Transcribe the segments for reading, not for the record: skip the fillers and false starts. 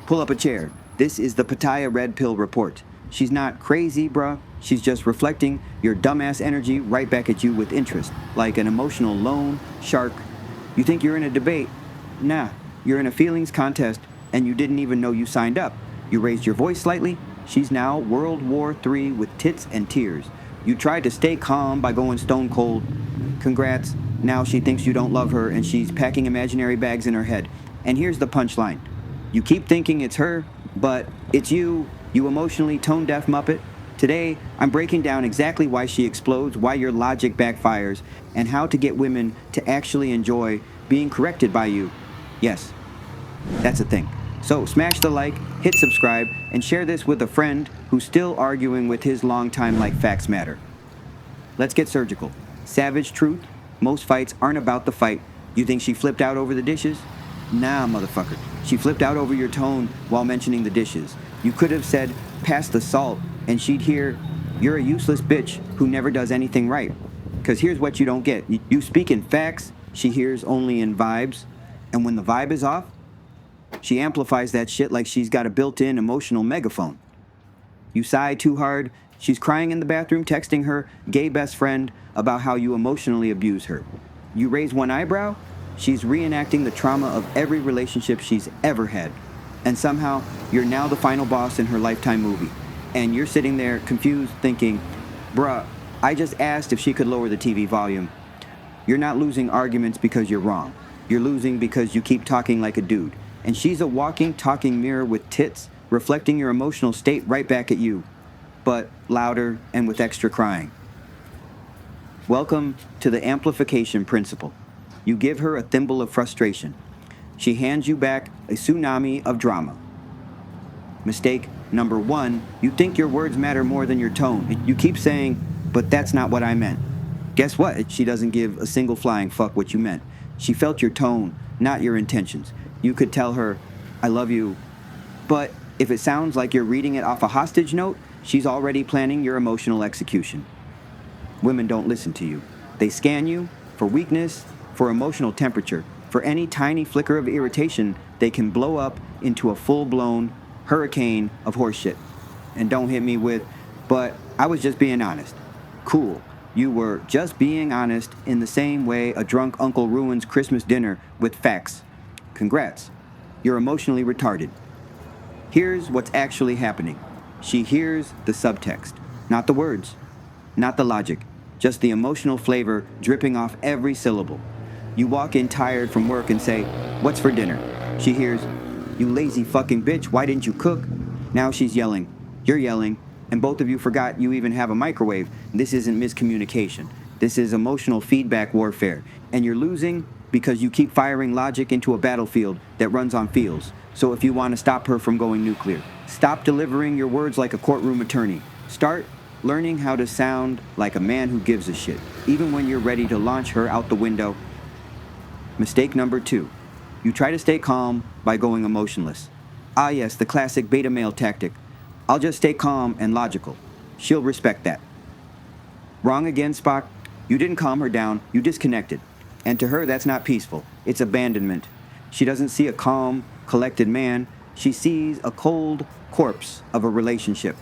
Pull up a chair. This is the Pattaya Red Pill Report. She's not crazy, bruh. She's just reflecting your dumbass energy right back at you with interest, like an emotional loan shark. You think you're in a debate? Nah, you're in a feelings contest, and you didn't even know you signed up. You raised your voice slightly. She's now World War III with tits and tears. You tried to stay calm by going stone cold. Congrats. Now she thinks you don't love her, and she's packing imaginary bags in her head. And here's the punchline. You keep thinking it's her, but it's you, you emotionally tone-deaf muppet. Today, I'm breaking down exactly why she explodes, why your logic backfires, and how to get women to actually enjoy being corrected by you. Yes, that's a thing. So smash the like, hit subscribe, and share this with a friend who's still arguing with his longtime like facts matter. Let's get surgical. Savage truth, most fights aren't about the fight. You think she flipped out over the dishes? Nah, motherfucker. She flipped out over your tone while mentioning the dishes. You could have said, pass the salt, and she'd hear, you're a useless bitch who never does anything right. Because here's what you don't get. You speak in facts, she hears only in vibes. And when the vibe is off, she amplifies that shit like she's got a built-in emotional megaphone. You sigh too hard, she's crying in the bathroom, texting her gay best friend about how you emotionally abuse her. You raise one eyebrow, she's reenacting the trauma of every relationship she's ever had. And somehow, you're now the final boss in her Lifetime movie. And you're sitting there confused thinking, bruh, I just asked if she could lower the TV volume. You're not losing arguments because you're wrong. You're losing because you keep talking like a dude. And she's a walking, talking mirror with tits, reflecting your emotional state right back at you, but louder and with extra crying. Welcome to the amplification principle. You give her a thimble of frustration. She hands you back a tsunami of drama. Mistake number 1, you think your words matter more than your tone. You keep saying, but that's not what I meant. Guess what? She doesn't give a single flying fuck what you meant. She felt your tone, not your intentions. You could tell her, I love you, but if it sounds like you're reading it off a hostage note, she's already planning your emotional execution. Women don't listen to you. They scan you for weakness, for emotional temperature, for any tiny flicker of irritation they can blow up into a full-blown hurricane of horseshit. And don't hit me with, but I was just being honest. Cool. You were just being honest in the same way a drunk uncle ruins Christmas dinner with facts. Congrats. You're emotionally retarded. Here's what's actually happening. She hears the subtext, not the words, not the logic, just the emotional flavor dripping off every syllable. You walk in tired from work and say, what's for dinner? She hears, you lazy fucking bitch, why didn't you cook? Now she's yelling, you're yelling, and both of you forgot you even have a microwave. This isn't miscommunication. This is emotional feedback warfare. And you're losing because you keep firing logic into a battlefield that runs on feels. So if you want to stop her from going nuclear, stop delivering your words like a courtroom attorney. Start learning how to sound like a man who gives a shit, even when you're ready to launch her out the window. Mistake number 2. You try to stay calm by going emotionless. Ah yes, the classic beta male tactic. I'll just stay calm and logical. She'll respect that. Wrong again, Spock. You didn't calm her down, you disconnected. And to her, that's not peaceful. It's abandonment. She doesn't see a calm, collected man. She sees a cold corpse of a relationship.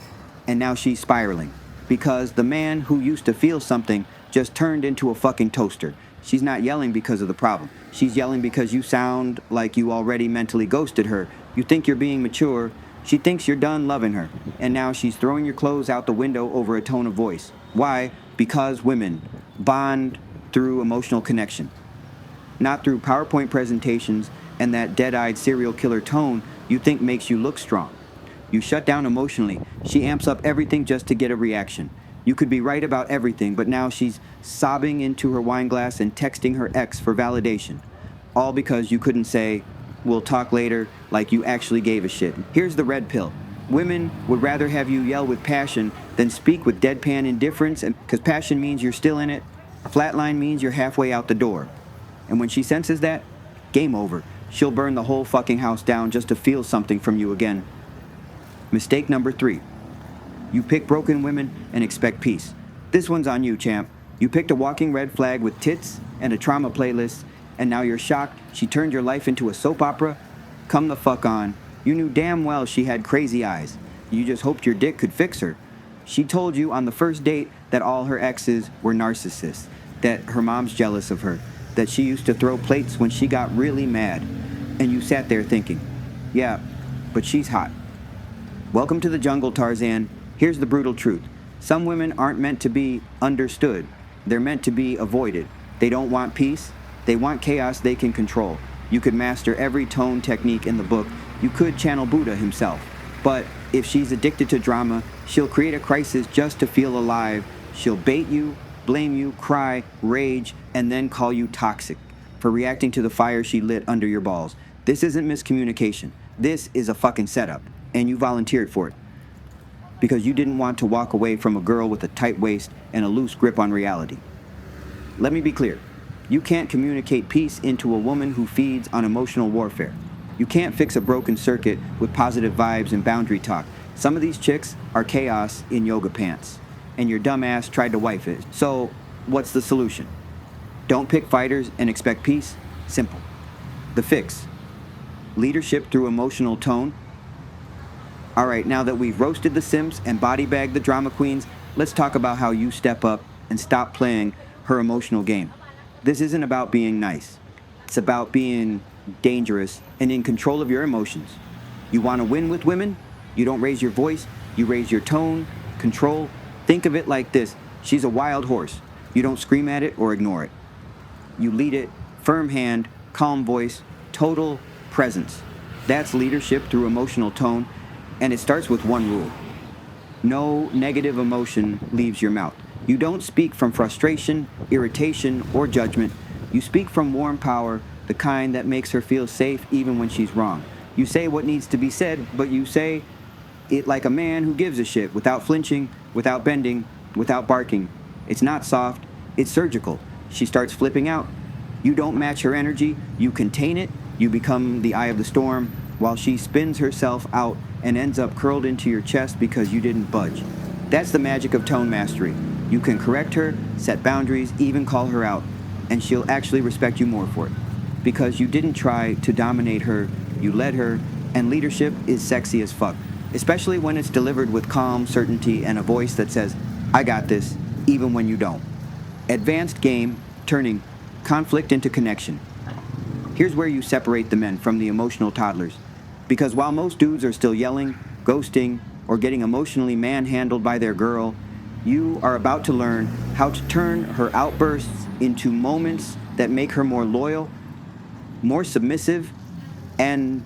And now she's spiraling. Because the man who used to feel something just turned into a fucking toaster. She's not yelling because of the problem. She's yelling because you sound like you already mentally ghosted her. You think you're being mature. She thinks you're done loving her. And now she's throwing your clothes out the window over a tone of voice. Why? Because women bond through emotional connection. Not through PowerPoint presentations and that dead-eyed serial killer tone you think makes you look strong. You shut down emotionally. She amps up everything just to get a reaction. You could be right about everything, but now she's sobbing into her wine glass and texting her ex for validation. All because you couldn't say, we'll talk later, like you actually gave a shit. Here's the red pill. Women would rather have you yell with passion than speak with deadpan indifference, because passion means you're still in it. Flatline means you're halfway out the door. And when she senses that, game over. She'll burn the whole fucking house down just to feel something from you again. Mistake number 3. You pick broken women and expect peace. This one's on you, champ. You picked a walking red flag with tits and a trauma playlist, and now you're shocked she turned your life into a soap opera? Come the fuck on. You knew damn well she had crazy eyes. You just hoped your dick could fix her. She told you on the first date that all her exes were narcissists, that her mom's jealous of her, that she used to throw plates when she got really mad. And you sat there thinking, yeah, but she's hot. Welcome to the jungle, Tarzan. Here's the brutal truth. Some women aren't meant to be understood. They're meant to be avoided. They don't want peace. They want chaos they can control. You could master every tone technique in the book. You could channel Buddha himself. But if she's addicted to drama, she'll create a crisis just to feel alive. She'll bait you, blame you, cry, rage, and then call you toxic for reacting to the fire she lit under your balls. This isn't miscommunication. This is a fucking setup, and you volunteered for it. Because you didn't want to walk away from a girl with a tight waist and a loose grip on reality. Let me be clear. You can't communicate peace into a woman who feeds on emotional warfare. You can't fix a broken circuit with positive vibes and boundary talk. Some of these chicks are chaos in yoga pants, and your dumb ass tried to wife it. So, what's the solution? Don't pick fighters and expect peace? Simple. The fix. Leadership through emotional tone. Alright, now that we've roasted the simps and body bagged the drama queens, let's talk about how you step up and stop playing her emotional game. This isn't about being nice. It's about being dangerous and in control of your emotions. You want to win with women? You don't raise your voice, you raise your tone, control. Think of it like this. She's a wild horse. You don't scream at it or ignore it. You lead it, firm hand, calm voice, total presence. That's leadership through emotional tone. And it starts with one rule. No negative emotion leaves your mouth. You don't speak from frustration, irritation, or judgment. You speak from warm power, the kind that makes her feel safe even when she's wrong. You say what needs to be said, but you say it like a man who gives a shit, without flinching, without bending, without barking. It's not soft, it's surgical. She starts flipping out. You don't match her energy, you contain it, you become the eye of the storm, while she spins herself out and ends up curled into your chest because you didn't budge. That's the magic of tone mastery. You can correct her, set boundaries, even call her out, and she'll actually respect you more for it. Because you didn't try to dominate her, you led her, and leadership is sexy as fuck. Especially when it's delivered with calm certainty and a voice that says, I got this, even when you don't. Advanced game, turning conflict into connection. Here's where you separate the men from the emotional toddlers. Because while most dudes are still yelling, ghosting, or getting emotionally manhandled by their girl, you are about to learn how to turn her outbursts into moments that make her more loyal, more submissive, and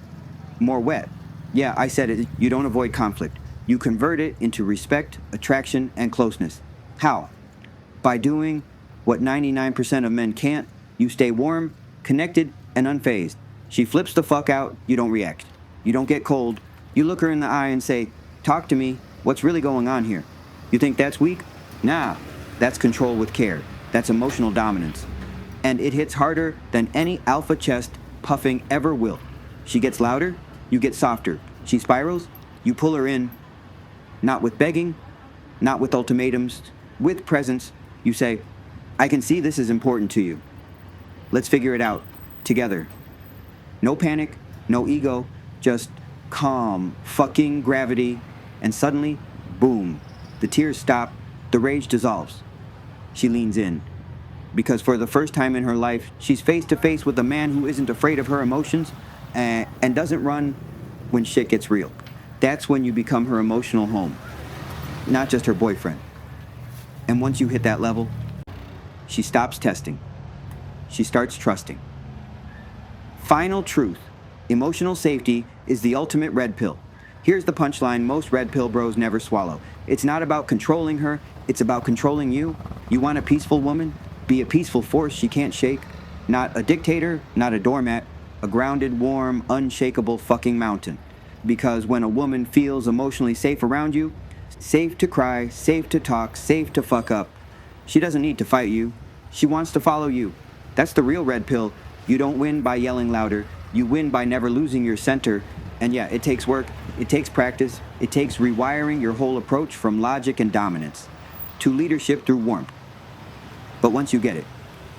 more wet. Yeah, I said it. You don't avoid conflict. You convert it into respect, attraction, and closeness. How? By doing what 99% of men can't. You stay warm, connected, and unfazed. She flips the fuck out, you don't react. You don't get cold. You look her in the eye and say, talk to me, what's really going on here? You think that's weak? Nah, that's control with care. That's emotional dominance. And it hits harder than any alpha chest puffing ever will. She gets louder, you get softer. She spirals, you pull her in. Not with begging, not with ultimatums, with presence. You say, I can see this is important to you. Let's figure it out, together. No panic, no ego, just calm, fucking gravity, and suddenly, boom, the tears stop, the rage dissolves. She leans in, because for the first time in her life, she's face to face with a man who isn't afraid of her emotions and doesn't run when shit gets real. That's when you become her emotional home, not just her boyfriend. And once you hit that level, she stops testing. She starts trusting. Final truth. Emotional safety is the ultimate red pill. Here's the punchline most red pill bros never swallow. It's not about controlling her, it's about controlling you. You want a peaceful woman? Be a peaceful force she can't shake. Not a dictator, not a doormat. A grounded, warm, unshakable fucking mountain. Because when a woman feels emotionally safe around you, safe to cry, safe to talk, safe to fuck up, she doesn't need to fight you. She wants to follow you. That's the real red pill. You don't win by yelling louder. You win by never losing your center. And yeah, it takes work, it takes practice, it takes rewiring your whole approach from logic and dominance to leadership through warmth. But once you get it,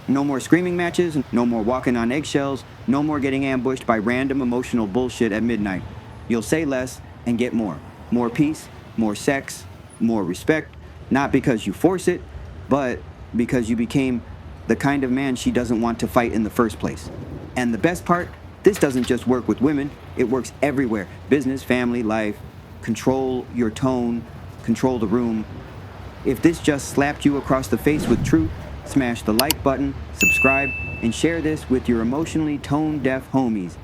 no more screaming matches, no more walking on eggshells, no more getting ambushed by random emotional bullshit at midnight. You'll say less and get more. More peace, more sex, more respect. Not because you force it, but because you became the kind of man she doesn't want to fight in the first place. And the best part, this doesn't just work with women, it works everywhere. Business, family, life. Control your tone, control the room. If this just slapped you across the face with truth, smash the like button, subscribe, and share this with your emotionally tone-deaf homies.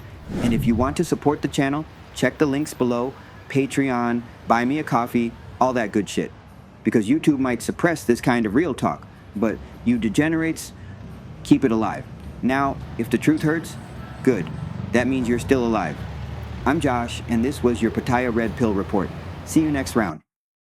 And if you want to support the channel, check the links below, Patreon, buy me a coffee, all that good shit. Because YouTube might suppress this kind of real talk, but you degenerates, keep it alive. Now, if the truth hurts, good. That means you're still alive. I'm Josh, and this was your Pattaya Red Pill Report. See you next round.